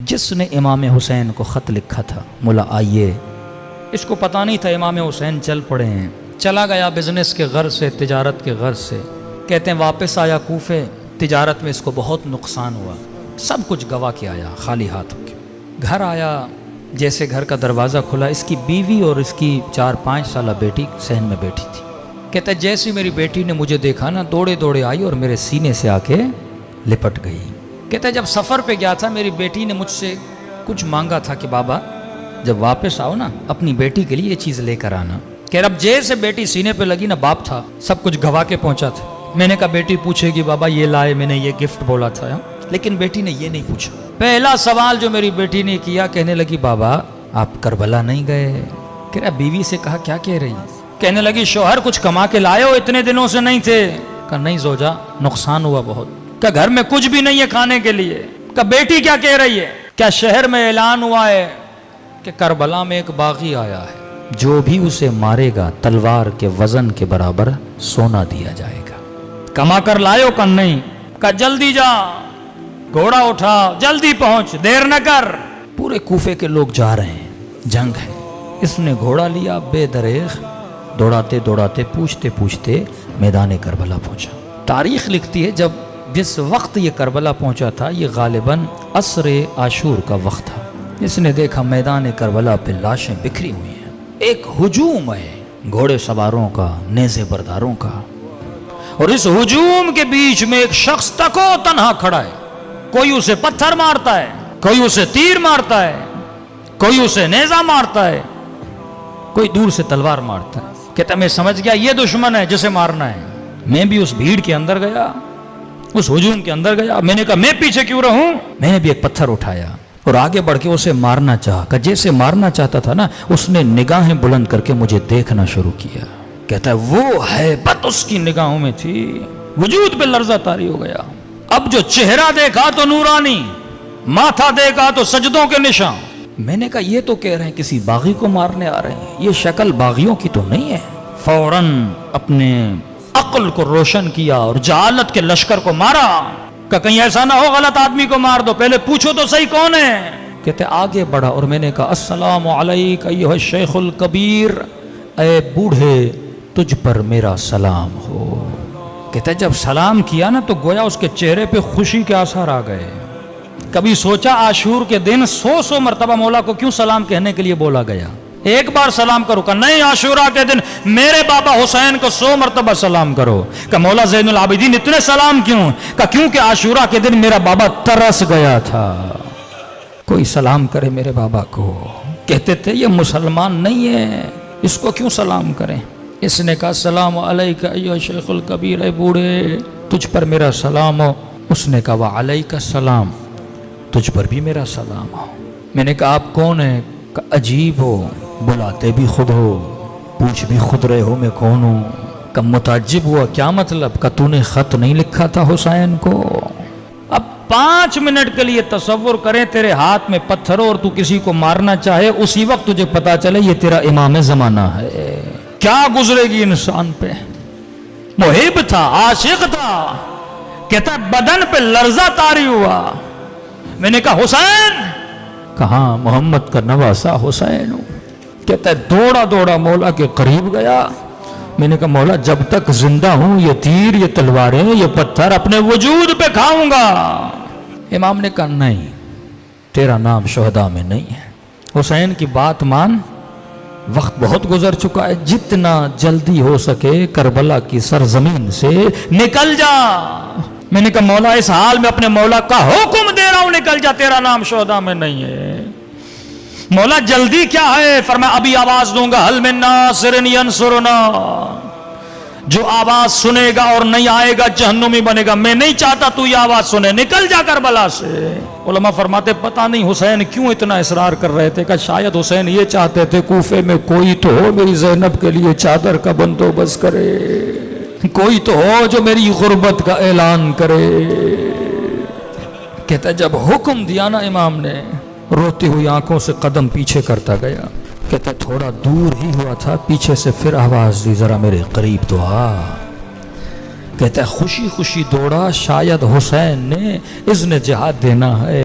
جس نے امام حسین کو خط لکھا تھا مولا آئیے، اس کو پتہ نہیں تھا امام حسین چل پڑے ہیں، چلا گیا بزنس کے غرض سے، تجارت کے غرض سے، کہتے ہیں واپس آیا کوفے، تجارت میں اس کو بہت نقصان ہوا، سب کچھ گوا کے آیا خالی ہاتھ ہو کے، گھر آیا، جیسے گھر کا دروازہ کھلا، اس کی بیوی اور اس کی 4-5 سالہ بیٹی صحن میں بیٹھی تھی۔ کہتا ہے جیسی میری بیٹی نے مجھے دیکھا نا، دوڑے دوڑے آئی اور میرے سینے سے آ کے لپٹ گئی۔ کہتا ہے جب سفر پہ گیا تھا میری بیٹی نے مجھ سے کچھ مانگا تھا کہ بابا جب واپس آؤ نا اپنی بیٹی کے لیے یہ چیز لے کر آنا۔ کہ رب جیسے بیٹی سینے پہ لگی نا، باپ تھا سب کچھ گوا کے پہنچا تھا۔ میں نے کہا بیٹی پوچھے گی بابا یہ لائے، میں نے یہ گفٹ بولا تھا، لیکن بیٹی نے یہ نہیں پوچھا۔ پہلا سوال جو میری بیٹی نے کیا، کہنے لگی بابا آپ کربلا نہیں گئے؟ کہہ رہا بیوی سے کہا کیا کہہ رہی؟ کہنے لگی شوہر کچھ کما کے لائے ہو، اتنے دنوں سے نہیں تھے؟ کہا نہیں زوجہ نقصان ہوا بہت۔ کہا گھر میں کچھ بھی نہیں ہے کھانے کے لیے؟ کہا بیٹی کیا کہہ رہی ہے؟ کیا شہر میں اعلان ہوا ہے کہ کربلا میں ایک باغی آیا ہے، جو بھی اسے مارے گا تلوار کے وزن کے برابر سونا دیا جائے گا۔ کما کر لائے ہو؟ کہا نہیں۔ کہا جلدی جا، گھوڑا اٹھا، جلدی پہنچ، دیر نہ کر۔ پورے کوفے کے لوگ جا رہے ہیں، جنگ ہے، اس نے گھوڑا لیا، بے دریغ دوڑاتے دوڑاتے پوچھتے پوچھتے میدان کربلا پہنچا۔ تاریخ لکھتی ہے جب جس وقت یہ کربلا پہنچا تھا یہ غالباً عصر عاشور کا وقت تھا۔ اس نے دیکھا میدان کربلا پہ لاشیں بکھری ہوئی ہیں، ایک ہجوم ہے گھوڑے سواروں کا، نیزے برداروں کا، اور اس ہجوم کے بیچ میں ایک شخص تکو تنہا کھڑا ہے۔ کوئی اسے پتھر مارتا ہے، کوئی اسے تیر مارتا ہے، کوئی اسے نیزہ مارتا ہے، کوئی دور سے تلوار مارتا ہے۔ کہتا میں سمجھ گیا یہ دشمن ہے جسے مارنا ہے۔ میں بھی اس بھیڑ کے اندر گیا، اس ہجوم کے اندر گیا، میں نے کہا میں پیچھے کیوں رہوں؟ میں نے بھی ایک پتھر اٹھایا اور آگے بڑھ کے اسے مارنا چاہا۔ کہ جیسے مارنا چاہتا تھا نا، اس نے نگاہیں بلند کر کے مجھے دیکھنا شروع کیا۔ کہتا ہے وہ ہیبت اس کی نگاہوں میں تھی، وجود پہ لرزہ طاری ہو گیا۔ اب جو چہرہ دیکھا تو نورانی، ماتھا دیکھا تو سجدوں کے نشان۔ میں نے کہا یہ تو کہہ رہے ہیں کسی باغی کو مارنے آ رہے ہیں، یہ شکل باغیوں کی تو نہیں ہے۔ فوراً اپنے عقل کو روشن کیا اور جہالت کے لشکر کو مارا۔ کہ کہیں ایسا نہ ہو غلط آدمی کو مار دو، پہلے پوچھو تو صحیح کون ہے۔ کہتے آگے بڑھا اور میں نے کہا السلام علیک ایھا الشیخ الکبیر، اے بوڑھے تجھ پر میرا سلام ہو۔ کہتے جب سلام کیا نا تو گویا اس کے چہرے پہ خوشی کے آثار آ گئے۔ کبھی سوچا عاشور کے دن 100 مرتبہ مولا کو کیوں سلام کہنے کے لیے بولا گیا؟ ایک بار سلام کرو؟ کہ نہیں عاشورہ کے دن میرے بابا حسین کو 100 مرتبہ سلام کرو۔ کہ مولا زین العابدین اتنے سلام کیوں؟ کہ کیونکہ عاشورہ کے دن میرا بابا ترس گیا تھا، کوئی سلام کرے میرے بابا کو۔ کہتے تھے یہ مسلمان نہیں ہے، اس کو کیوں سلام کریں؟ اس نے کہا السلام علیک ایھا شیخ الکبیر، اے بوڑھے تجھ پر میرا سلام ہو۔ اس نے کہا وعلیک السلام، تجھ پر بھی میرا سلام ہو۔ میں نے کہا آپ کون ہیں؟ کہ عجیب ہو، بلاتے بھی خود ہو، پوچھ بھی خود رہے ہو میں کون ہوں۔ کہ متعجب ہوا کیا مطلب؟ کہ تو نے خط نہیں لکھا تھا حسین کو؟ اب 5 منٹ کے لیے تصور کریں تیرے ہاتھ میں پتھر ہو اور تو کسی کو مارنا چاہے، اسی وقت تجھے پتا چلے یہ تیرا امام زمانہ ہے، کیا گزرے گی انسان پہ؟ محب تھا، عاشق تھا، کہتا بدن پہ لرزہ طاری ہوا۔ میں نے کہا حسین؟ کہاں محمد کا نواسا حسین ہوں۔ کہتا ہے دوڑا دوڑا مولا کے قریب گیا۔ میں نے کہا مولا جب تک زندہ ہوں یہ تیر، یہ تلواریں، یہ پتھر اپنے وجود پہ کھاؤں گا۔ امام نے کہا نہیں، تیرا نام شہداء میں نہیں ہے۔ حسین کی بات مان، وقت بہت گزر چکا ہے، جتنا جلدی ہو سکے کربلا کی سرزمین سے نکل جا۔ میں نے کہا مولا اس حال میں اپنے مولا کا حکم دے رہا ہوں نکل جا، تیرا نام شہداء میں نہیں ہے۔ مولا جلدی کیا ہے؟ فرمایا ابھی آواز دوں گا حل من ناصر ینصرنا، جو آواز سنے گا اور نہیں آئے گا جہنمی بنے گا۔ میں نہیں چاہتا تو یہ آواز سنے، نکل جا کربلا سے۔ علماء فرماتے پتہ نہیں حسین کیوں اتنا اصرار کر رہے تھے، کہ شاید حسین یہ چاہتے تھے کوفے میں کوئی تو ہو میری زینب کے لیے چادر کا بندوبست کرے، کوئی تو ہو جو میری غربت کا اعلان کرے۔ کہتا جب حکم دیا نا امام نے، روتی ہوئی آنکھوں سے قدم پیچھے کرتا گیا۔ کہتا تھوڑا دور ہی ہوا تھا، پیچھے سے پھر آواز دی ذرا میرے قریب تو آ۔ کہتا ہے خوشی خوشی دوڑا، شاید حسین نے اذن جہاد دینا ہے۔